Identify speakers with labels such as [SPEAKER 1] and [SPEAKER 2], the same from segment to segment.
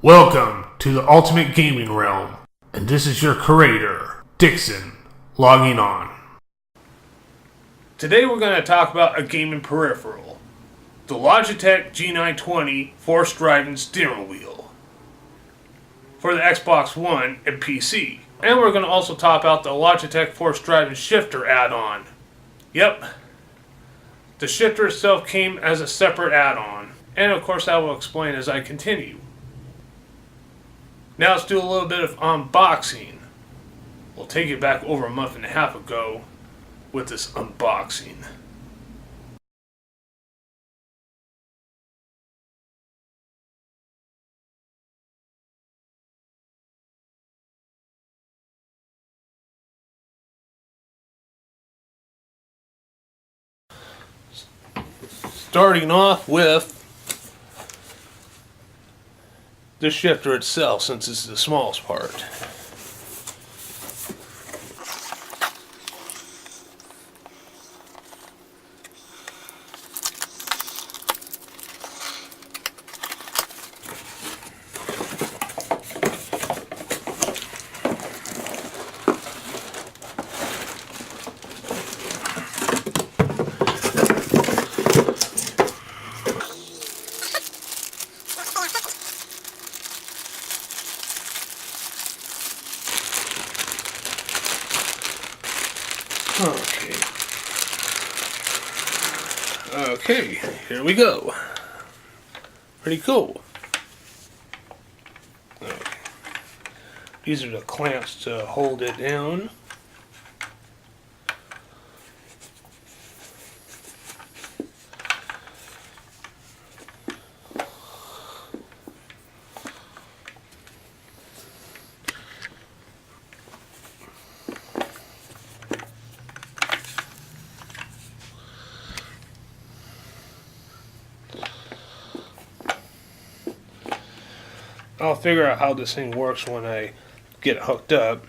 [SPEAKER 1] Welcome to the ultimate gaming realm, and this is your curator, Dixon, logging on. Today we're going to talk about a gaming peripheral, the Logitech G920 Force Driving Steering Wheel for the Xbox One and PC. And we're going to also talk about the Logitech Force Driving Shifter add-on. Yep, the shifter itself came as a separate add-on, and of course I will explain as I continue. Now let's do a little bit of unboxing. We'll take it back over a month and a half ago with this unboxing. Starting off with the shifter itself, since this is the smallest part. Okay, here we go. Pretty cool. Okay. These are the clamps to hold it down. I'll figure out how this thing works when I get it hooked up.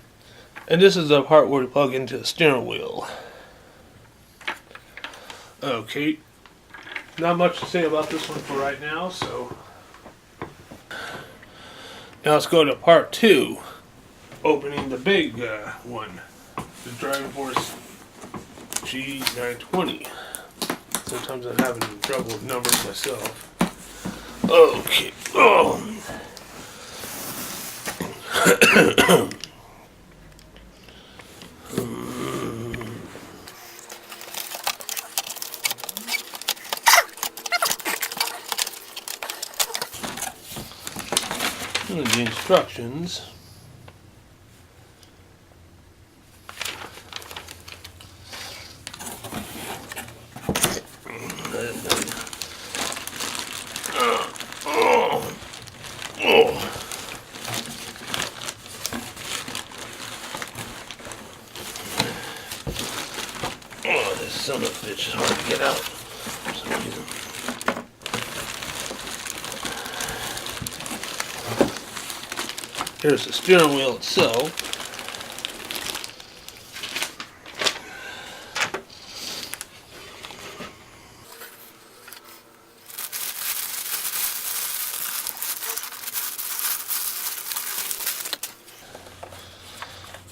[SPEAKER 1] And this is the part where we plug into the steering wheel. Okay. Not much to say about this one for right now, so now let's go to part 2. Opening the big one. The Driving Force G920. Sometimes I'm having trouble with numbers myself. Okay. Oh. And the instructions. Oh, this son of a bitch is hard to get out for some reason. Here's the steering wheel itself.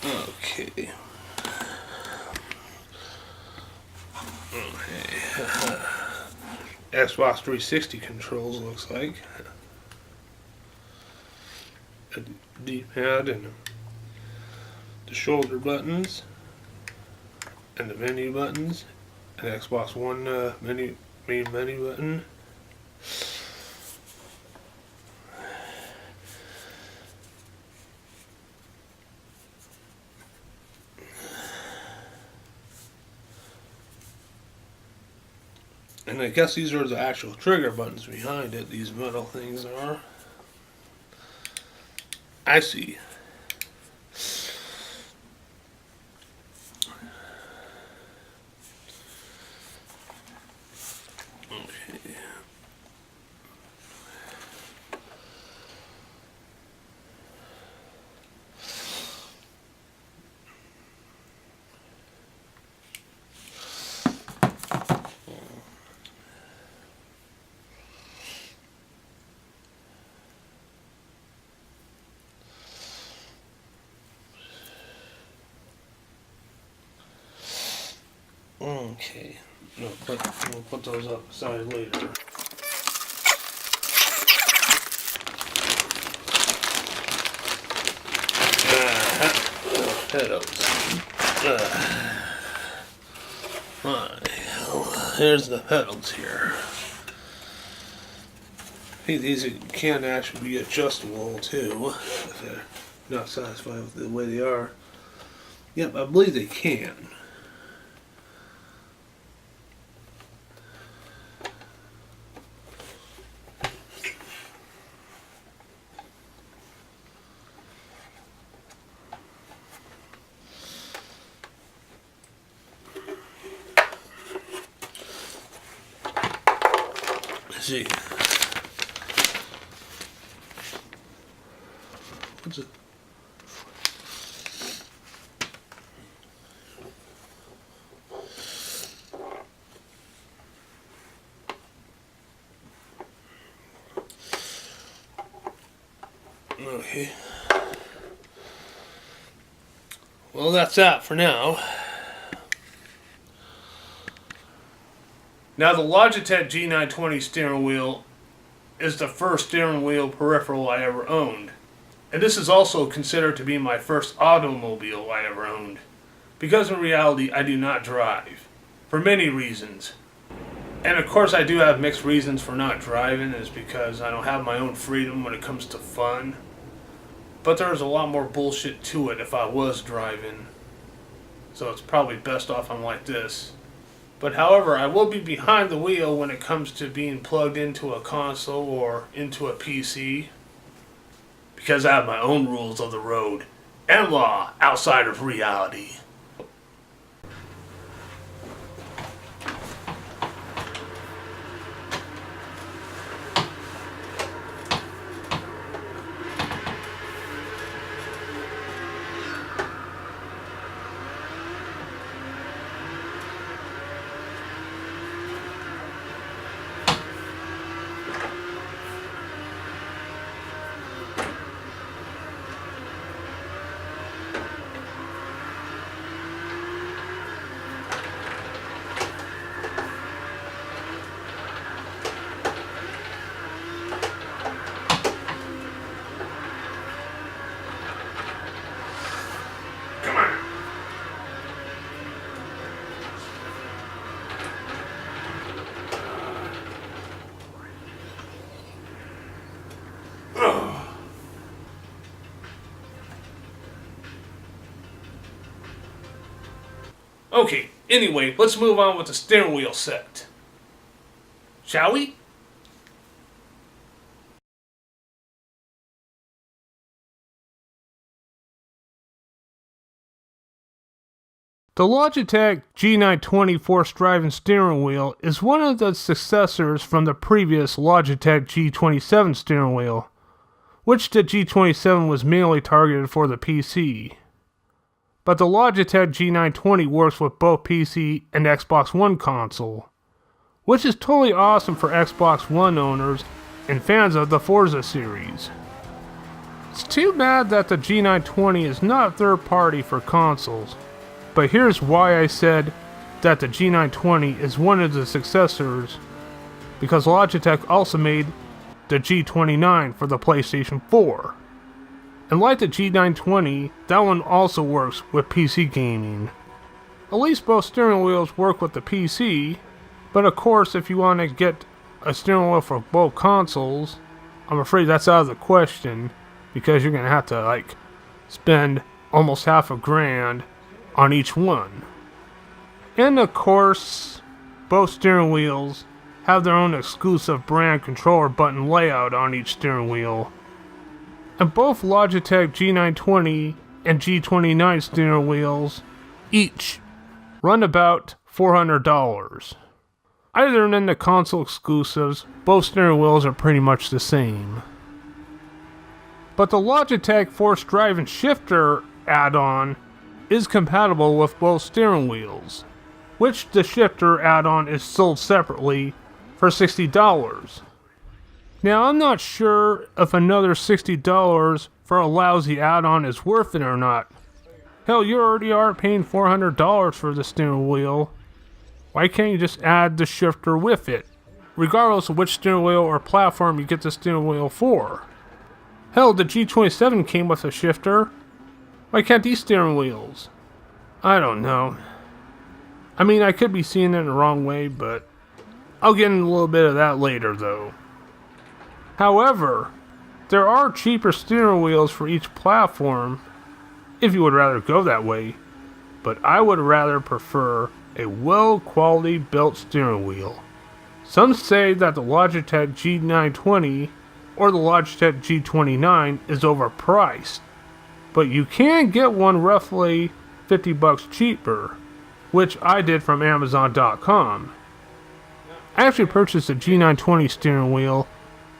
[SPEAKER 1] Okay. Xbox 360 controls, looks like. A D-pad and the shoulder buttons and the menu buttons, an Xbox One main menu button. And I guess these are the actual trigger buttons behind it, these metal things are. I see. Okay. Okay, we'll put those up aside later. Pedals. Here's the pedals here. I think these can actually be adjustable too, if they're not satisfied with the way they are. Yep, I believe they can. Let's see. What's it? Okay. Well, that's that for now. Now, the Logitech G920 steering wheel is the first steering wheel peripheral I ever owned. And this is also considered to be my first automobile I ever owned. Because in reality, I do not drive. For many reasons. And of course, I do have mixed reasons for not driving. Is because I don't have my own freedom when it comes to fun. But there's a lot more bullshit to it if I was driving. So it's probably best off I'm like this. But however, I will be behind the wheel when it comes to being plugged into a console or into a PC. Because I have my own rules of the road and law outside of reality. Okay, anyway, let's move on with the steering wheel set. Shall we? The Logitech G920 Force Driving Steering Wheel is one of the successors from the previous Logitech G27 steering wheel, which the G27 was mainly targeted for the PC. But the Logitech G920 works with both PC and Xbox One console, which is totally awesome for Xbox One owners and fans of the Forza series. It's too bad that the G920 is not third party for consoles, but here's why I said that the G920 is one of the successors, because Logitech also made the G29 for the PlayStation 4. And like the G920, that one also works with PC gaming. At least both steering wheels work with the PC, but of course if you want to get a steering wheel for both consoles, I'm afraid that's out of the question, because you're going to have to spend almost $500 on each one. And of course, both steering wheels have their own exclusive brand controller button layout on each steering wheel. And both Logitech G920 and G29 steering wheels each run about $400. Other than the console exclusives, both steering wheels are pretty much the same. But the Logitech Force Driving Shifter add-on is compatible with both steering wheels, which the shifter add-on is sold separately for $60. Now, I'm not sure if another $60 for a lousy add-on is worth it or not. Hell, you already are paying $400 for the steering wheel, Why can't you just add the shifter with it, regardless of which steering wheel or platform you get the steering wheel for? Hell, the G27 came with a shifter. Why can't these steering wheels? I don't know. I mean, I could be seeing it in the wrong way, but I'll get into a little bit of that later, though. However, there are cheaper steering wheels for each platform, if you would rather go that way, but I would rather prefer a well-quality built steering wheel. Some say that the Logitech G920 or the Logitech G29 is overpriced, but you can get one roughly $50 cheaper, which I did from Amazon.com. I actually purchased a G920 steering wheel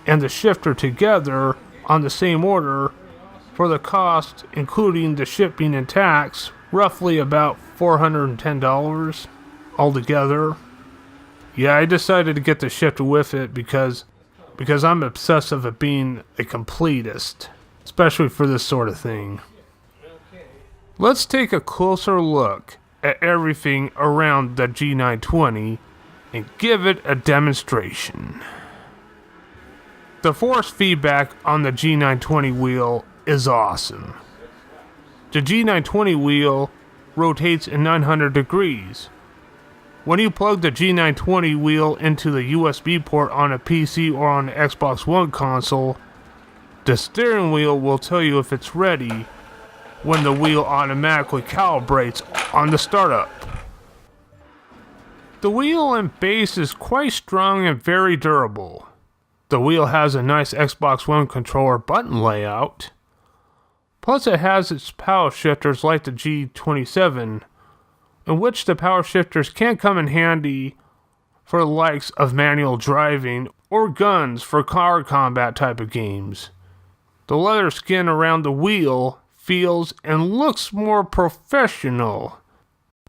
[SPEAKER 1] and the shifter together on the same order for the cost, including the shipping and tax, roughly about $410 altogether. Yeah, I decided to get the shifter with it because I'm obsessive at being a completist, especially for this sort of thing. Let's take a closer look at everything around the G920 and give it a demonstration. The force feedback on the G920 wheel is awesome. The G920 wheel rotates in 900 degrees. When you plug the G920 wheel into the USB port on a PC or on the Xbox One console, the steering wheel will tell you if it's ready when the wheel automatically calibrates on the startup. The wheel and base is quite strong and very durable. The wheel has a nice Xbox One controller button layout. Plus it has its power shifters like the G27, in which the power shifters can come in handy for the likes of manual driving or guns for car combat type of games. The leather skin around the wheel feels and looks more professional,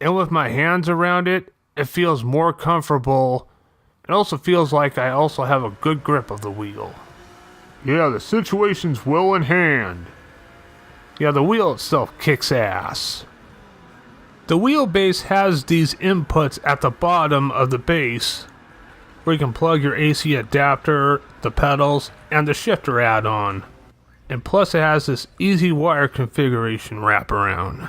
[SPEAKER 1] and with my hands around it, it feels more comfortable. It also feels like I also have a good grip of the wheel. Yeah, the situation's well in hand. Yeah, the wheel itself kicks ass. The wheelbase has these inputs at the bottom of the base, where you can plug your AC adapter, the pedals, and the shifter add-on. And plus it has this easy wire configuration wraparound.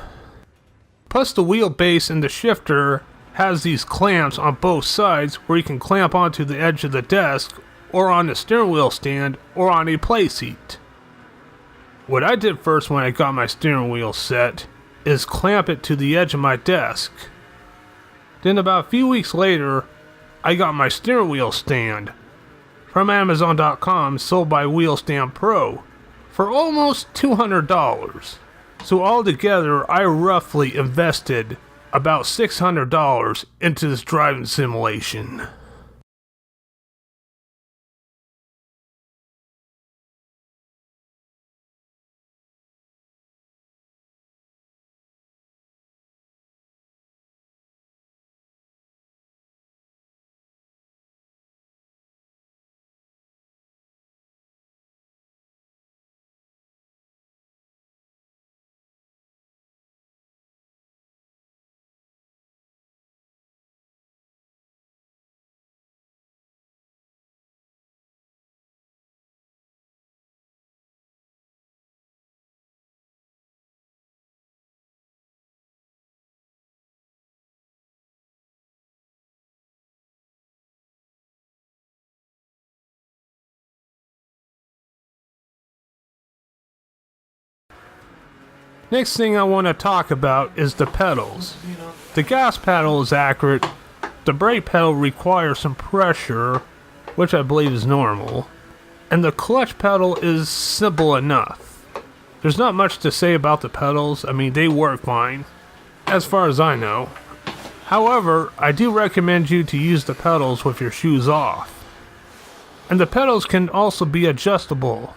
[SPEAKER 1] Plus the wheelbase and the shifter has these clamps on both sides where you can clamp onto the edge of the desk, or on the steering wheel stand, or on a play seat. What I did first when I got my steering wheel set is clamp it to the edge of my desk. Then about a few weeks later, I got my steering wheel stand from Amazon.com, sold by Wheel Stand Pro, for almost $200. So altogether, I roughly invested about $600 into this driving simulation. Next thing I want to talk about is the pedals. The gas pedal is accurate. The brake pedal requires some pressure, which I believe is normal. And the clutch pedal is simple enough. There's not much to say about the pedals. I mean, they work fine, as far as I know. However, I do recommend you to use the pedals with your shoes off. And the pedals can also be adjustable,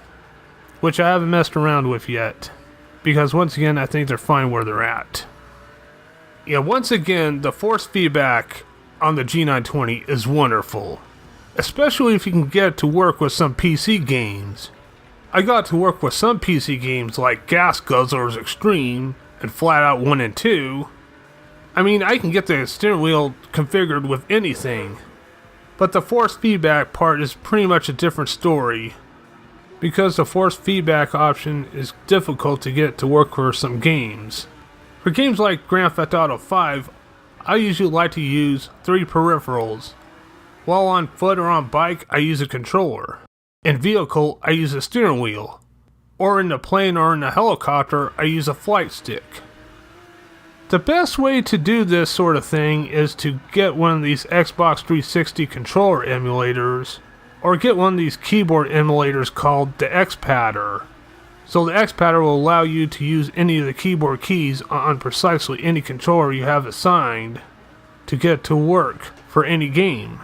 [SPEAKER 1] which I haven't messed around with yet, because once again, I think they're fine where they're at. Yeah, once again, the force feedback on the G920 is wonderful, especially if you can get it to work with some PC games. I got to work with some PC games like Gas Guzzlers Extreme and Flat Out 1 and 2, I mean, I can get the steering wheel configured with anything, but the force feedback part is pretty much a different story, because the force feedback option is difficult to get to work for some games. For games like Grand Theft Auto 5, I usually like to use 3 peripherals. While on foot or on bike, I use a controller. In vehicle, I use a steering wheel. Or in the plane or in the helicopter, I use a flight stick. The best way to do this sort of thing is to get one of these Xbox 360 controller emulators, or get one of these keyboard emulators called the X-Padder. So the X-Padder will allow you to use any of the keyboard keys on precisely any controller you have assigned to get to work for any game.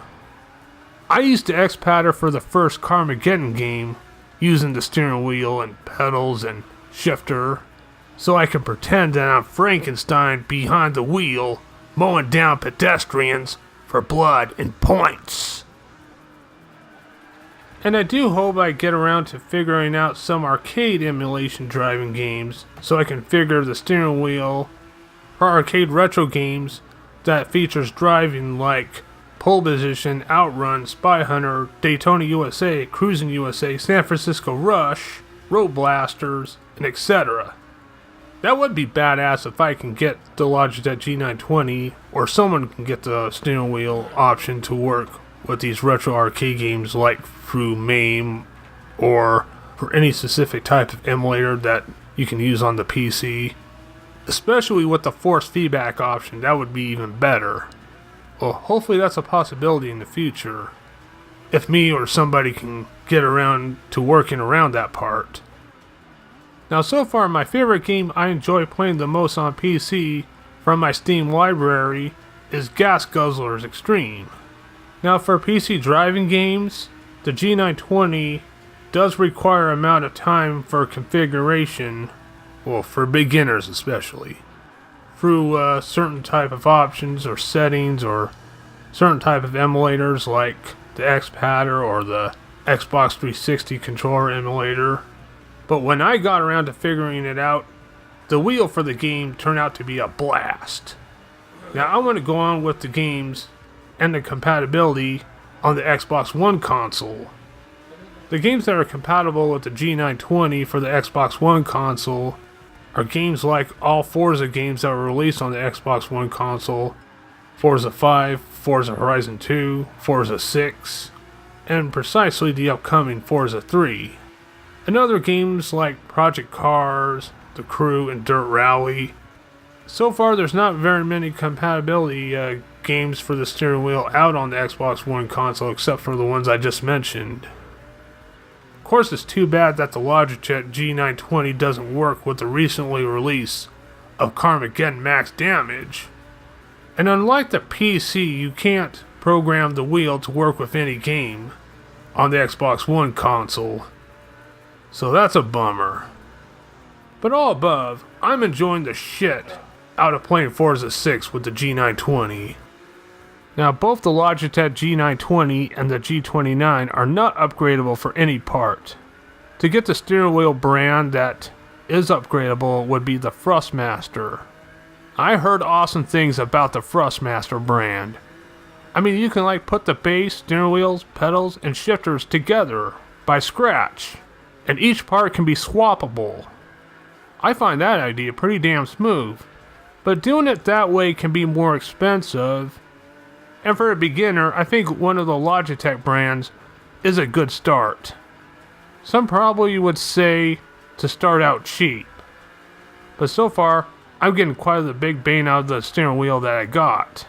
[SPEAKER 1] I used the X-Padder for the first Carmageddon game, using the steering wheel and pedals and shifter, so I can pretend that I'm Frankenstein behind the wheel, mowing down pedestrians for blood and points. And I do hope I get around to figuring out some arcade emulation driving games, so I can figure the steering wheel for arcade retro games that features driving like Pole Position, Outrun, Spy Hunter, Daytona USA, Cruising USA, San Francisco Rush, Road Blasters, and etc. That would be badass if I can get the Logitech G920, or someone can get the steering wheel option to work with these retro arcade games like through MAME, or for any specific type of emulator that you can use on the PC. Especially with the force feedback option, that would be even better. Well, hopefully that's a possibility in the future, if me or somebody can get around to working around that part. Now, so far my favorite game I enjoy playing the most on PC from my Steam library is Gas Guzzlers Extreme. Now, for PC driving games, the G920 does require an amount of time for configuration, well, for beginners especially, through certain type of options or settings or certain type of emulators like the X-Padder or the Xbox 360 controller emulator. But when I got around to figuring it out, the wheel for the game turned out to be a blast. Now I want to go on with the games and the compatibility on the Xbox One console. The games that are compatible with the G920 for the Xbox One console are games like all Forza games that were released on the Xbox One console: Forza 5, Forza Horizon 2, Forza 6, and precisely the upcoming Forza 3. And other games like Project Cars, The Crew, and Dirt Rally. So far there's not very many compatibility games for the steering wheel out on the Xbox One console except for the ones I just mentioned. Of course, it's too bad that the Logitech G920 doesn't work with the recently release of Carmageddon Max Damage. And unlike the PC, you can't program the wheel to work with any game on the Xbox One console. So that's a bummer. But all above, I'm enjoying the shit out of playing Forza 6 with the G920. Now, both the Logitech G920 and the G29 are not upgradable for any part. To get the steering wheel brand that is upgradable would be the Thrustmaster. I heard awesome things about the Thrustmaster brand. I mean, you can put the base, steering wheels, pedals, and shifters together by scratch, and each part can be swappable. I find that idea pretty damn smooth, but doing it that way can be more expensive. And for a beginner, I think one of the Logitech brands is a good start. Some probably would say to start out cheap. But so far, I'm getting quite a big bang out of the steering wheel that I got.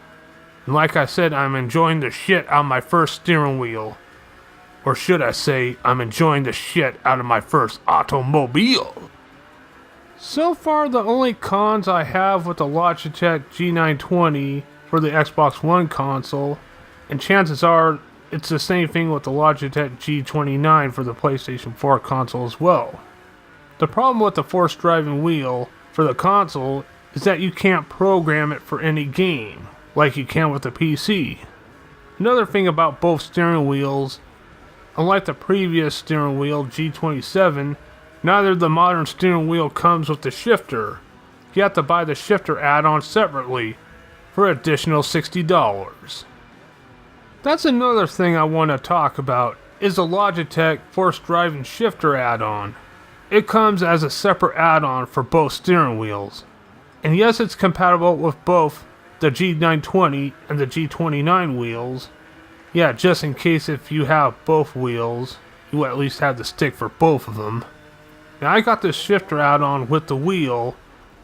[SPEAKER 1] And like I said, I'm enjoying the shit out of my first steering wheel. Or should I say, I'm enjoying the shit out of my first automobile. So far, the only cons I have with the Logitech G920 for the Xbox One console, and chances are it's the same thing with the Logitech G29 for the PlayStation 4 console as well. The problem with the Force Driving wheel for the console is that you can't program it for any game, like you can with the PC. Another thing about both steering wheels, unlike the previous steering wheel G27, neither of the modern steering wheel comes with the shifter. You have to buy the shifter add-on separately, for an additional $60. That's another thing I want to talk about, is the Logitech Force Driving Shifter add-on. It comes as a separate add-on for both steering wheels. And yes, it's compatible with both the G920 and the G29 wheels. Yeah, just in case if you have both wheels, you at least have the stick for both of them. Now I got this shifter add-on with the wheel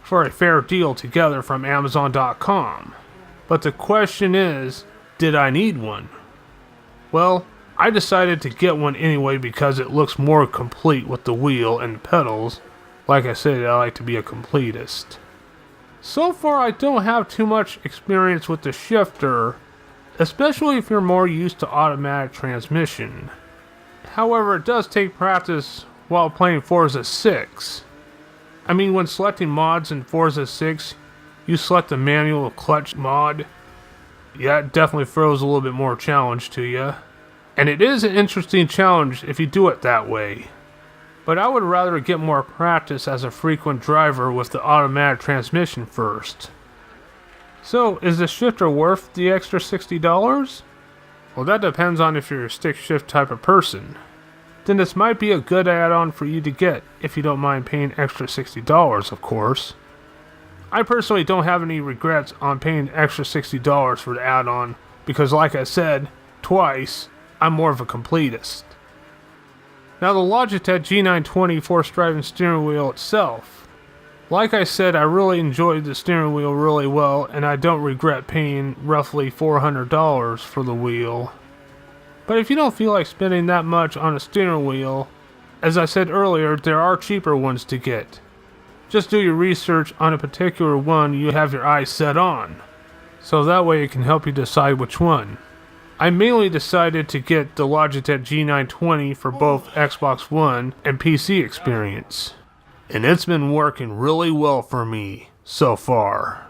[SPEAKER 1] for a fair deal together from Amazon.com. But the question is, did I need one? Well, I decided to get one anyway because it looks more complete with the wheel and pedals. Like I said, I like to be a completist. So far, I don't have too much experience with the shifter, especially if you're more used to automatic transmission. However, it does take practice while playing Forza 6. I mean, when selecting mods in Forza 6, you select the manual clutch mod. Yeah, it definitely throws a little bit more challenge to you. And it is an interesting challenge if you do it that way. But I would rather get more practice as a frequent driver with the automatic transmission first. So, is the shifter worth the extra $60? Well, that depends on if you're a stick shift type of person. Then this might be a good add-on for you to get, if you don't mind paying extra $60, of course. I personally don't have any regrets on paying extra $60 for the add-on, because like I said, twice, I'm more of a completist. Now the Logitech G920 Force Driving steering wheel itself. Like I said, I really enjoyed the steering wheel really well, and I don't regret paying roughly $400 for the wheel. But if you don't feel like spending that much on a steering wheel, as I said earlier, there are cheaper ones to get. Just do your research on a particular one you have your eyes set on, so that way it can help you decide which one. I mainly decided to get the Logitech G920 for both Xbox One and PC experience. And it's been working really well for me so far.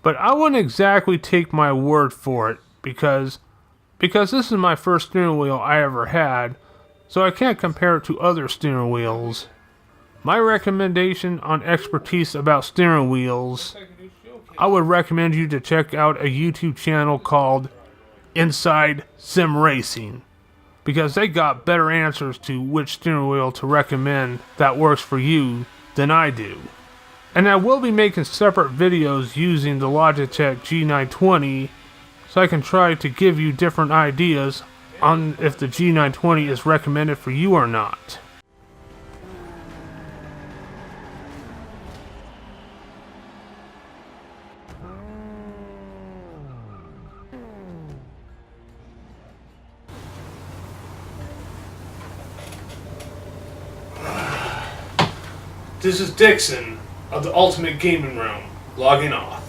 [SPEAKER 1] But I wouldn't exactly take my word for it because this is my first steering wheel I ever had, so I can't compare it to other steering wheels. My recommendation on expertise about steering wheels, I would recommend you to check out a YouTube channel called Inside Sim Racing, because they got better answers to which steering wheel to recommend that works for you than I do. And I will be making separate videos using the Logitech G920, so I can try to give you different ideas on if the G920 is recommended for you or not. This is Dixon of the Ultimate Gaming Room, logging off.